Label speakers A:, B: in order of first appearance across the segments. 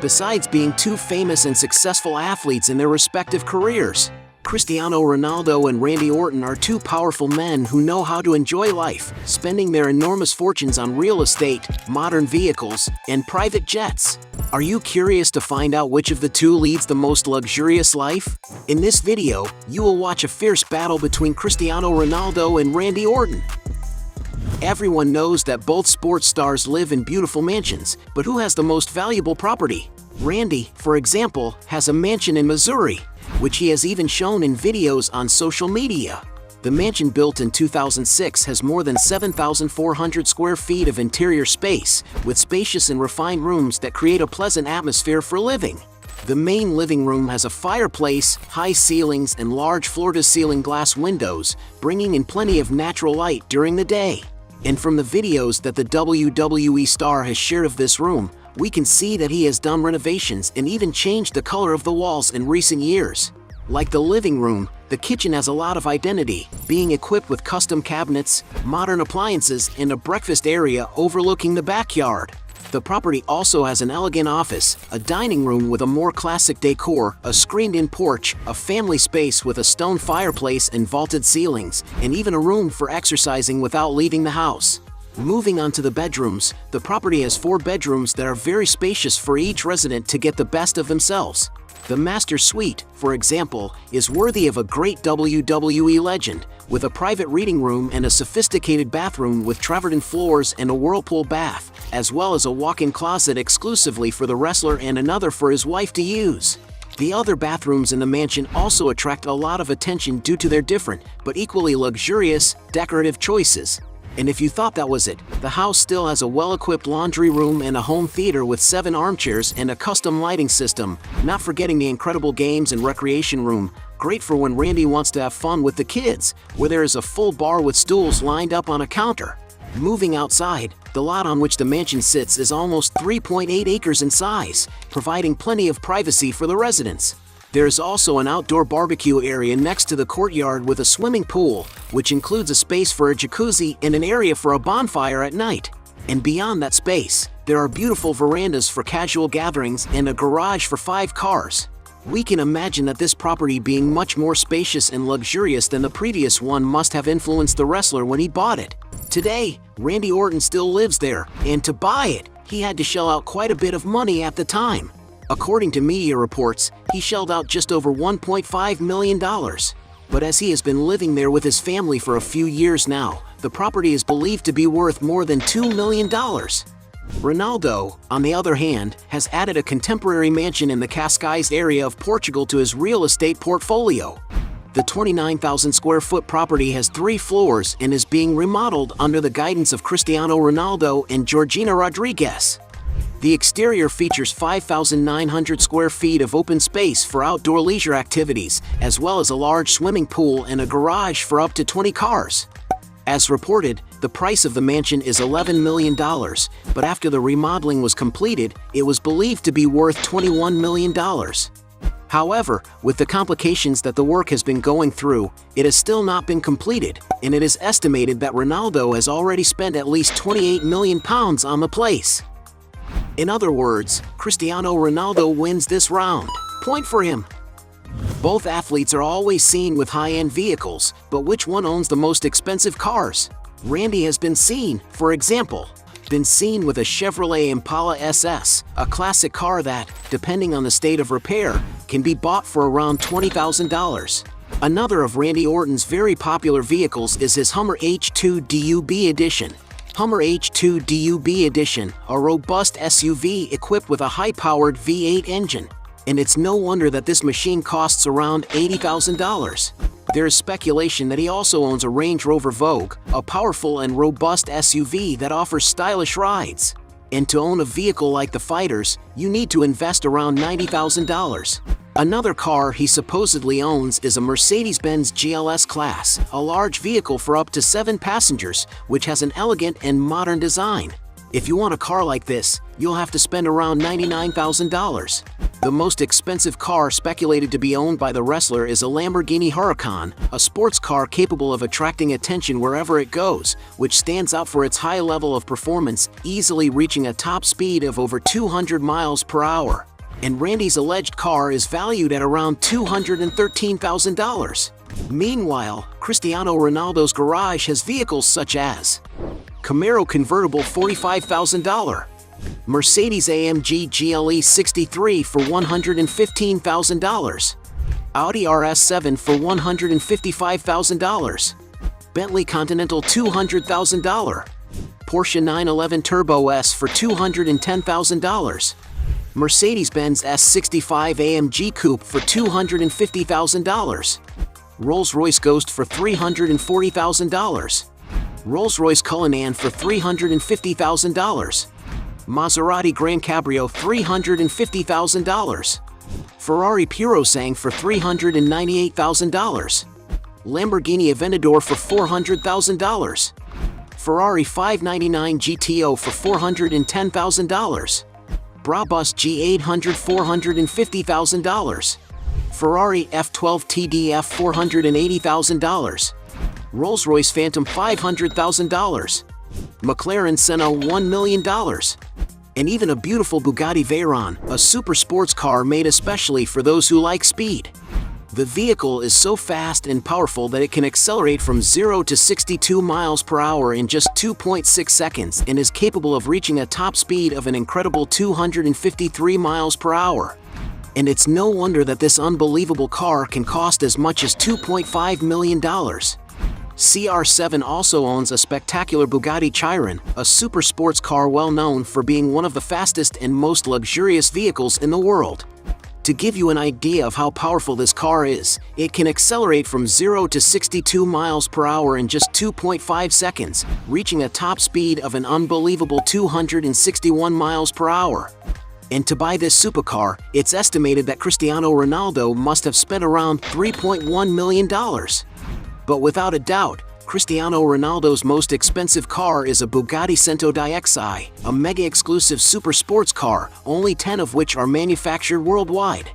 A: besides being two famous and successful athletes in their respective careers. Cristiano Ronaldo and Randy Orton are two powerful men who know how to enjoy life, spending their enormous fortunes on real estate, modern vehicles, and private jets. Are you curious to find out which of the two leads the most luxurious life? In this video, you will watch a fierce battle between Cristiano Ronaldo and Randy Orton. Everyone knows that both sports stars live in beautiful mansions, but who has the most valuable property? Randy, for example, has a mansion in Missouri, which he has even shown in videos on social media. The mansion, built in 2006, has more than 7,400 square feet of interior space, with spacious and refined rooms that create a pleasant atmosphere for living. The main living room has a fireplace, high ceilings, and large floor-to-ceiling glass windows, bringing in plenty of natural light during the day. And from the videos that the WWE star has shared of this room, we can see that he has done renovations and even changed the color of the walls in recent years. Like the living room, the kitchen has a lot of identity, being equipped with custom cabinets, modern appliances, and a breakfast area overlooking the backyard. The property also has an elegant office, a dining room with a more classic decor, a screened-in porch, a family space with a stone fireplace and vaulted ceilings, and even a room for exercising without leaving the house. Moving on to the bedrooms, the property has 4 bedrooms that are very spacious for each resident to get the best of themselves. The master suite, for example, is worthy of a great WWE legend, with a private reading room and a sophisticated bathroom with travertine floors and a whirlpool bath, as well as a walk-in closet exclusively for the wrestler and another for his wife to use. The other bathrooms in the mansion also attract a lot of attention due to their different, but equally luxurious, decorative choices. And if you thought that was it, the house still has a well-equipped laundry room and a home theater with 7 armchairs and a custom lighting system, not forgetting the incredible games and recreation room, great for when Randy wants to have fun with the kids, where there is a full bar with stools lined up on a counter. Moving outside, the lot on which the mansion sits is almost 3.8 acres in size, providing plenty of privacy for the residents. There is also an outdoor barbecue area next to the courtyard with a swimming pool, which includes a space for a jacuzzi and an area for a bonfire at night. And beyond that space, there are beautiful verandas for casual gatherings and a garage for 5 cars. We can imagine that this property, being much more spacious and luxurious than the previous one, must have influenced the wrestler when he bought it. Today, Randy Orton still lives there, and to buy it, he had to shell out quite a bit of money at the time. According to media reports, he shelled out just over $1.5 million. But as he has been living there with his family for a few years now, the property is believed to be worth more than $2 million. Ronaldo, on the other hand, has added a contemporary mansion in the Cascais area of Portugal to his real estate portfolio. The 29,000 square foot property has 3 floors and is being remodeled under the guidance of Cristiano Ronaldo and Georgina Rodriguez. The exterior features 5,900 square feet of open space for outdoor leisure activities, as well as a large swimming pool and a garage for up to 20 cars. As reported, the price of the mansion is $11 million, but after the remodeling was completed, it was believed to be worth $21 million. However, with the complications that the work has been going through, it has still not been completed, and it is estimated that Ronaldo has already spent at least £28 million on the place. In other words, Cristiano Ronaldo wins this round. Point for him. Both athletes are always seen with high-end vehicles, but which one owns the most expensive cars? Randy has been seen, for example, with a Chevrolet Impala SS, a classic car that, depending on the state of repair, can be bought for around $20,000. Another of Randy Orton's very popular vehicles is his Hummer H2 DUB Edition. Hummer H2 DUB Edition, a robust SUV equipped with a high-powered V8 engine. And it's no wonder that this machine costs around $80,000. There is speculation that he also owns a Range Rover Vogue, a powerful and robust SUV that offers stylish rides. And to own a vehicle like the Fighters, you need to invest around $90,000. Another car he supposedly owns is a Mercedes-Benz GLS Class, a large vehicle for up to 7 passengers, which has an elegant and modern design. If you want a car like this, you'll have to spend around $99,000. The most expensive car speculated to be owned by the wrestler is a Lamborghini Huracán, a sports car capable of attracting attention wherever it goes, which stands out for its high level of performance, easily reaching a top speed of over 200 miles per hour. and Randy's alleged car is valued at around $213,000. Meanwhile, Cristiano Ronaldo's garage has vehicles such as Camaro convertible $45,000, Mercedes-AMG GLE 63 for $115,000, Audi RS7 for $155,000, Bentley Continental $200,000, Porsche 911 Turbo S for $210,000, Mercedes-Benz S65 AMG Coupe for $250,000, Rolls-Royce Ghost for $340,000, Rolls-Royce Cullinan for $350,000, Maserati Gran Cabrio $350,000, Ferrari Purosangue for $398,000, Lamborghini Aventador for $400,000, Ferrari 599 GTO for $410,000, Brabus G800 $450,000, Ferrari F12 TDF $480,000, Rolls-Royce Phantom $500,000, McLaren Senna $1 million, and even a beautiful Bugatti Veyron, a super sports car made especially for those who like speed. The vehicle is so fast and powerful that it can accelerate from 0 to 62 miles per hour in just 2.6 seconds and is capable of reaching a top speed of an incredible 253 miles per hour. And it's no wonder that this unbelievable car can cost as much as $2.5 million. CR7 also owns a spectacular Bugatti Chiron, a super sports car well known for being one of the fastest and most luxurious vehicles in the world. To give you an idea of how powerful this car is, it can accelerate from 0 to 62 miles per hour in just 2.5 seconds, reaching a top speed of an unbelievable 261 miles per hour. And to buy this supercar, it's estimated that Cristiano Ronaldo must have spent around $3.1 million. But without a doubt, Cristiano Ronaldo's most expensive car is a Bugatti Centodieci, a mega-exclusive super sports car, only 10 of which are manufactured worldwide.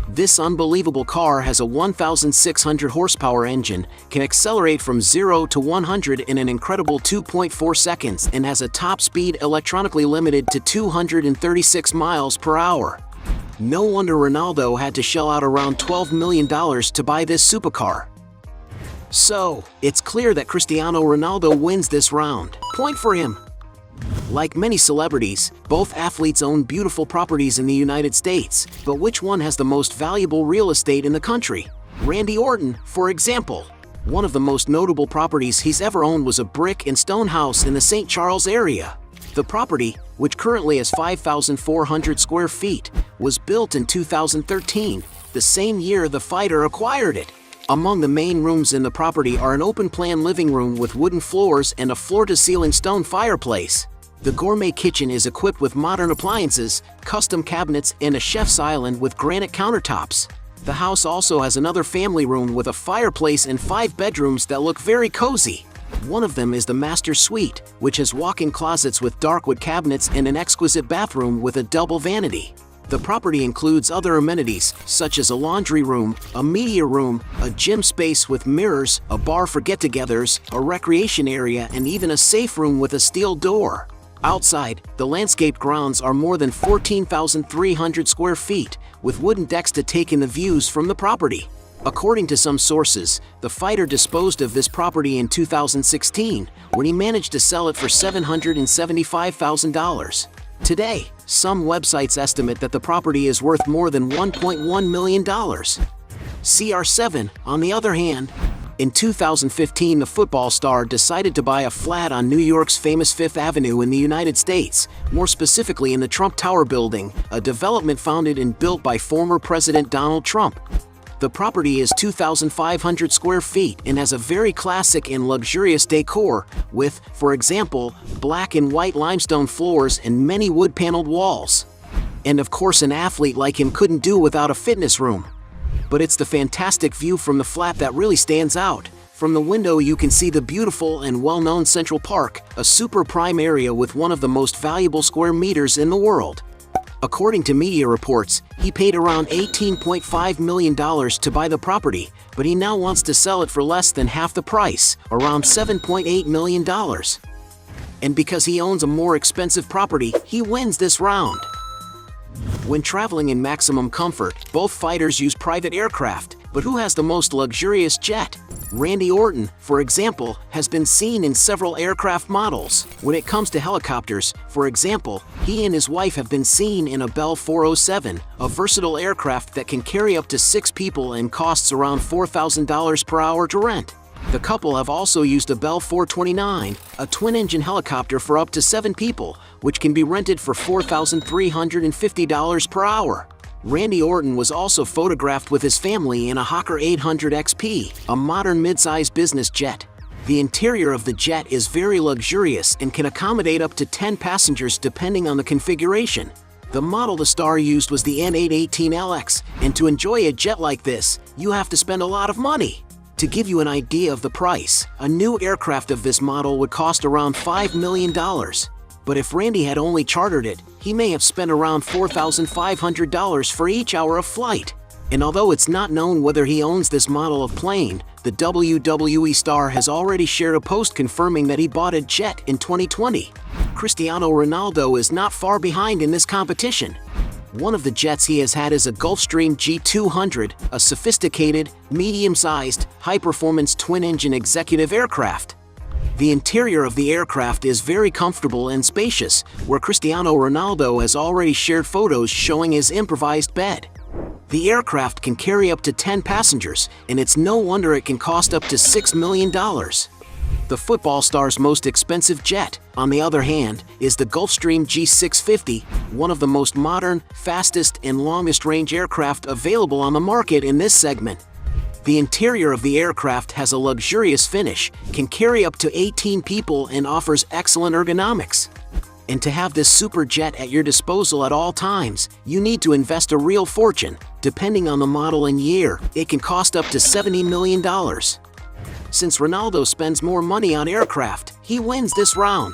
A: This unbelievable car has a 1,600 horsepower engine, can accelerate from 0 to 100 in an incredible 2.4 seconds, and has a top speed electronically limited to 236 miles per hour. No wonder Ronaldo had to shell out around $12 million to buy this supercar. So, it's clear that Cristiano Ronaldo wins this round. Point for him. Like many celebrities, both athletes own beautiful properties in the United States, but which one has the most valuable real estate in the country? Randy Orton, for example. One of the most notable properties he's ever owned was a brick and stone house in the St. Charles area. The property, which currently has 5,400 square feet, was built in 2013, the same year the fighter acquired it. Among the main rooms in the property are an open-plan living room with wooden floors and a floor-to-ceiling stone fireplace. The gourmet kitchen is equipped with modern appliances, custom cabinets, and a chef's island with granite countertops. The house also has another family room with a fireplace and 5 bedrooms that look very cozy. One of them is the master suite, which has walk-in closets with dark wood cabinets and an exquisite bathroom with a double vanity. The property includes other amenities, such as a laundry room, a media room, a gym space with mirrors, a bar for get-togethers, a recreation area, and even a safe room with a steel door. Outside, the landscaped grounds are more than 14,300 square feet, with wooden decks to take in the views from the property. According to some sources, the fighter disposed of this property in 2016, when he managed to sell it for $775,000. Today, some websites estimate that the property is worth more than $1.1 million. CR7, on the other hand, in 2015 the football star decided to buy a flat on New York's famous Fifth Avenue in the United States, more specifically in the Trump Tower building, a development founded and built by former President Donald Trump. The property is 2,500 square feet and has a very classic and luxurious decor with, for example, black and white limestone floors and many wood-paneled walls. And of course an athlete like him couldn't do without a fitness room. But it's the fantastic view from the flat that really stands out. From the window you can see the beautiful and well-known Central Park, a super prime area with one of the most valuable square meters in the world. According to media reports, he paid around $18.5 million to buy the property, but he now wants to sell it for less than half the price, around $7.8 million. And because he owns a more expensive property, he wins this round. When traveling in maximum comfort, both fighters use private aircraft, but who has the most luxurious jet? Randy Orton, for example, has been seen in several aircraft models. When it comes to helicopters, for example, he and his wife have been seen in a Bell 407, a versatile aircraft that can carry up to 6 people and costs around $4,000 per hour to rent. The couple have also used a Bell 429, a twin-engine helicopter for up to 7 people, which can be rented for $4,350 per hour. Randy Orton was also photographed with his family in a Hawker 800 XP, a modern mid-sized business jet. The interior of the jet is very luxurious and can accommodate up to 10 passengers depending on the configuration. The model the star used was the N818LX, and to enjoy a jet like this, you have to spend a lot of money. To give you an idea of the price, a new aircraft of this model would cost around $5 million. But if Randy had only chartered it, he may have spent around $4,500 for each hour of flight. And although it's not known whether he owns this model of plane, the WWE star has already shared a post confirming that he bought a jet in 2020. Cristiano Ronaldo is not far behind in this competition. One of the jets he has had is a Gulfstream G200, a sophisticated, medium-sized, high-performance twin-engine executive aircraft. The interior of the aircraft is very comfortable and spacious, where Cristiano Ronaldo has already shared photos showing his improvised bed. The aircraft can carry up to 10 passengers, and it's no wonder it can cost up to $6 million. The football star's most expensive jet, on the other hand, is the Gulfstream G650, one of the most modern, fastest, and longest-range aircraft available on the market in this segment. The interior of the aircraft has a luxurious finish, can carry up to 18 people, and offers excellent ergonomics. And to have this super jet at your disposal at all times, you need to invest a real fortune. Depending on the model and year, it can cost up to $70 million. Since Ronaldo spends more money on aircraft, he wins this round.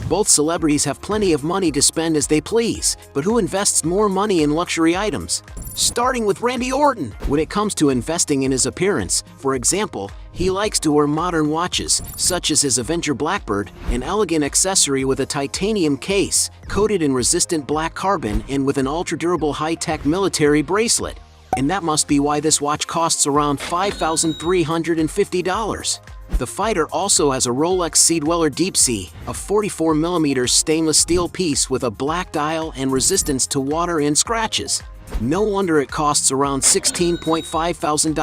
A: Both celebrities have plenty of money to spend as they please, but who invests more money in luxury items? Starting with Randy Orton. When it comes to investing in his appearance, for example, he likes to wear modern watches, such as his Avenger Blackbird, an elegant accessory with a titanium case, coated in resistant black carbon and with an ultra-durable high-tech military bracelet. And that must be why this watch costs around $5,350. The fighter also has a Rolex Sea Dweller Deep Sea, a 44mm stainless steel piece with a black dial and resistance to water and scratches. No wonder it costs around $16.5 thousand.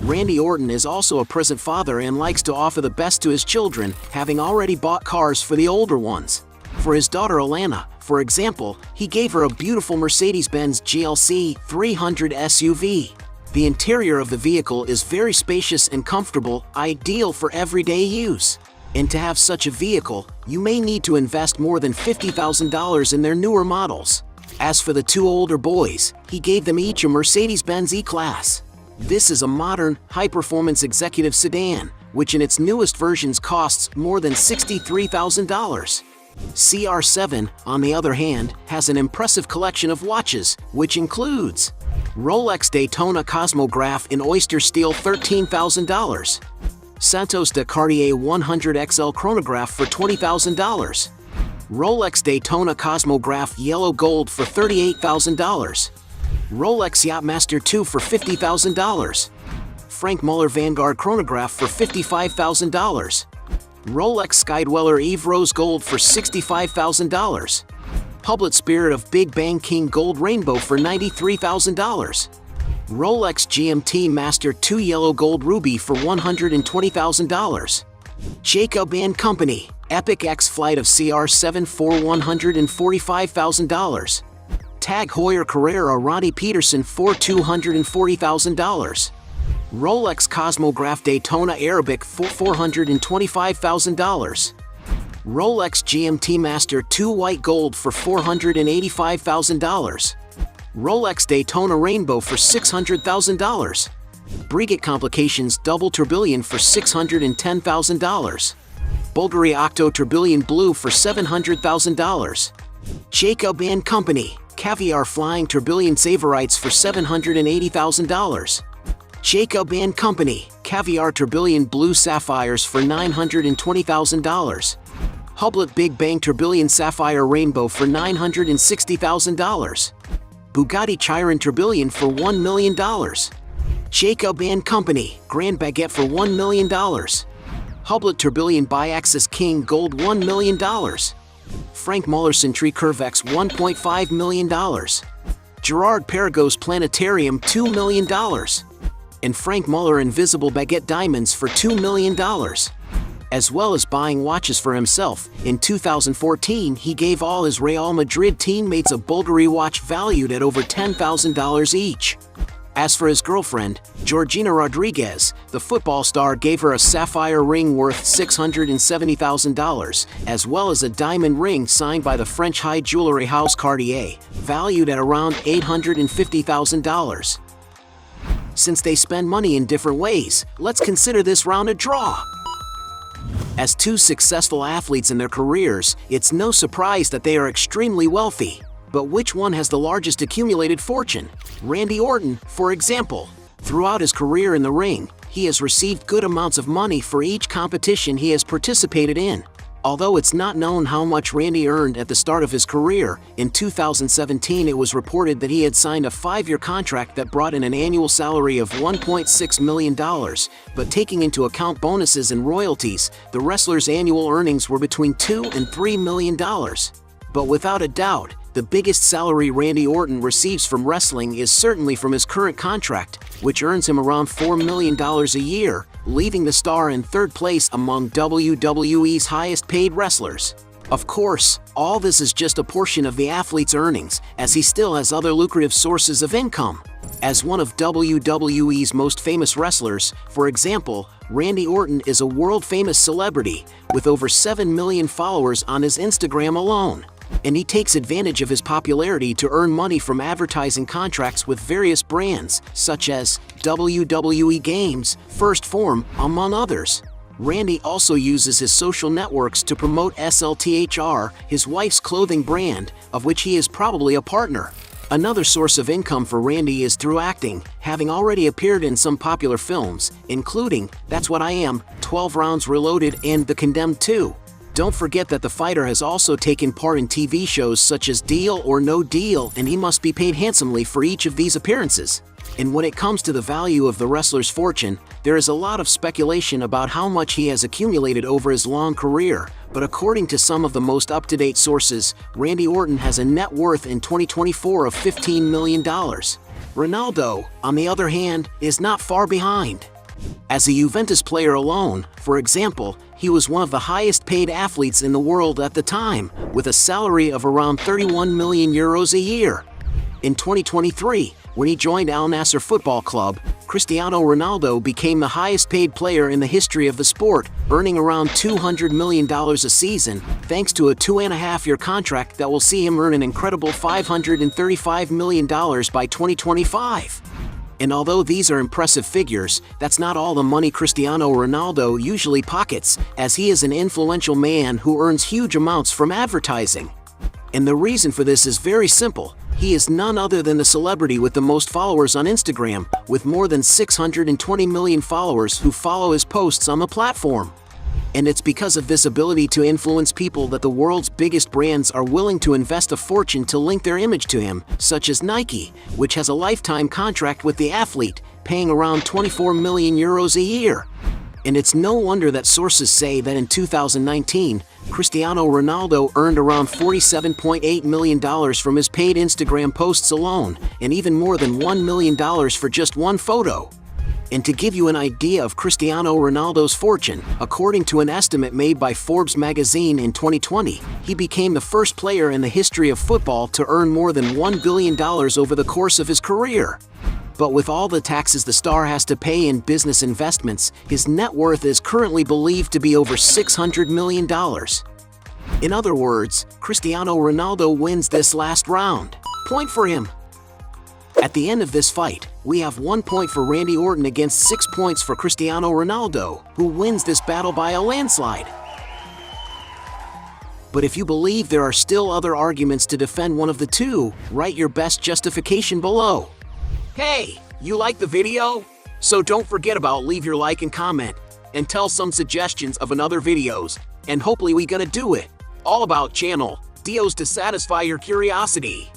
A: Randy Orton is also a present father and likes to offer the best to his children, having already bought cars for the older ones. For his daughter Alana, for example, he gave her a beautiful Mercedes-Benz GLC 300 SUV. The interior of the vehicle is very spacious and comfortable, ideal for everyday use. And to have such a vehicle, you may need to invest more than $50,000 in their newer models. As for the 2 older boys, he gave them each a Mercedes-Benz E-Class. This is a modern, high-performance executive sedan, which in its newest versions costs more than $63,000. CR7, on the other hand, has an impressive collection of watches, which includes Rolex Daytona Cosmograph in oyster steel $13,000, Santos de Cartier 100 XL chronograph for $20,000, Rolex Daytona Cosmograph Yellow Gold for $38,000, Rolex Yachtmaster 2 for $50,000, Frank Muller Vanguard chronograph for $55,000, Rolex Skydweller Eve Rose Gold for $65,000, Public Spirit of Big Bang King Gold Rainbow for $93,000, Rolex GMT Master 2 Yellow Gold Ruby for $120,000, Jacob & Company Epic X Flight of CR7 for $145,000, Tag Heuer Carrera Ronnie Peterson for $240,000, Rolex Cosmograph Daytona Arabic for $425,000, Rolex GMT Master 2 White Gold for $485,000, Rolex Daytona Rainbow for $600,000, Breguet Complications Double Tourbillon for $610,000, Bulgari Octo Tourbillon Blue for $700,000, Jacob & Company Caviar Flying Tourbillon Savorites for $780,000, Jacob & Company Caviar Tourbillon Blue Sapphires for $920,000, Hublot Big Bang Tourbillon Sapphire Rainbow for $960,000. Bugatti Chiron Tourbillon for $1 million. Jacob & Company Grand Baguette for $1 million. Hublot Tourbillon Biaxis King Gold $1 million. Frank Muller Century Curvex $1.5 million. Gerard Perregaux Planetarium $2 million. And Frank Muller Invisible Baguette Diamonds for $2 million. As well as buying watches for himself, in 2014 he gave all his Real Madrid teammates a Bulgari watch valued at over $10,000 each. As for his girlfriend, Georgina Rodriguez, the football star gave her a sapphire ring worth $670,000, as well as a diamond ring signed by the French high jewelry house Cartier, valued at around $850,000. Since they spend money in different ways, let's consider this round a draw. As two successful athletes in their careers, it's no surprise that they are extremely wealthy. But which one has the largest accumulated fortune? Randy Orton, for example. Throughout his career in the ring, he has received good amounts of money for each competition he has participated in. Although it's not known how much Randy earned at the start of his career, in 2017 it was reported that he had signed a 5-year contract that brought in an annual salary of $1.6 million, but taking into account bonuses and royalties, the wrestler's annual earnings were between $2 and $3 million. But without a doubt, the biggest salary Randy Orton receives from wrestling is certainly from his current contract, which earns him around $4 million a year, leaving the star in third place among WWE's highest-paid wrestlers. Of course, all this is just a portion of the athlete's earnings, as he still has other lucrative sources of income. As one of WWE's most famous wrestlers, for example, Randy Orton is a world-famous celebrity, with over 7 million followers on his Instagram alone. And he takes advantage of his popularity to earn money from advertising contracts with various brands, such as WWE Games, First Form, among others. Randy also uses his social networks to promote SLTHR, his wife's clothing brand, of which he is probably a partner. Another source of income for Randy is through acting, having already appeared in some popular films, including That's What I Am, 12 Rounds Reloaded, and The Condemned 2. Don't forget that the fighter has also taken part in TV shows such as Deal or No Deal, and he must be paid handsomely for each of these appearances. And when it comes to the value of the wrestler's fortune, there is a lot of speculation about how much he has accumulated over his long career, but according to some of the most up-to-date sources, Randy Orton has a net worth in 2024 of $15 million. Ronaldo, on the other hand, is not far behind. As a Juventus player alone, for example, he was one of the highest-paid athletes in the world at the time, with a salary of around 31 million euros a year. In 2023, when he joined Al Nassr Football Club, Cristiano Ronaldo became the highest-paid player in the history of the sport, earning around $200 million a season, thanks to a 2.5-year contract that will see him earn an incredible $535 million by 2025. And although these are impressive figures, that's not all the money Cristiano Ronaldo usually pockets, as he is an influential man who earns huge amounts from advertising. And the reason for this is very simple. He is none other than the celebrity with the most followers on Instagram, with more than 620 million followers who follow his posts on the platform. And it's because of this ability to influence people that the world's biggest brands are willing to invest a fortune to link their image to him, such as Nike, which has a lifetime contract with the athlete, paying around 24 million euros a year. And it's no wonder that sources say that in 2019, Cristiano Ronaldo earned around $47.8 million from his paid Instagram posts alone, and even more than $1 million for just one photo. And to give you an idea of Cristiano Ronaldo's fortune, according to an estimate made by Forbes magazine in 2020, he became the first player in the history of football to earn more than $1 billion over the course of his career. But with all the taxes the star has to pay in business investments, his net worth is currently believed to be over $600 million. In other words, Cristiano Ronaldo wins this last round. Point for him. At the end of this fight, we have 1 point for Randy Orton against 6 points for Cristiano Ronaldo, who wins this battle by a landslide. But if you believe there are still other arguments to defend one of the two, write your best justification below. Hey, you like the video? So don't forget about leave your like and comment, and tell some suggestions of another videos, and hopefully we gonna do it. All about channel deals to satisfy your curiosity.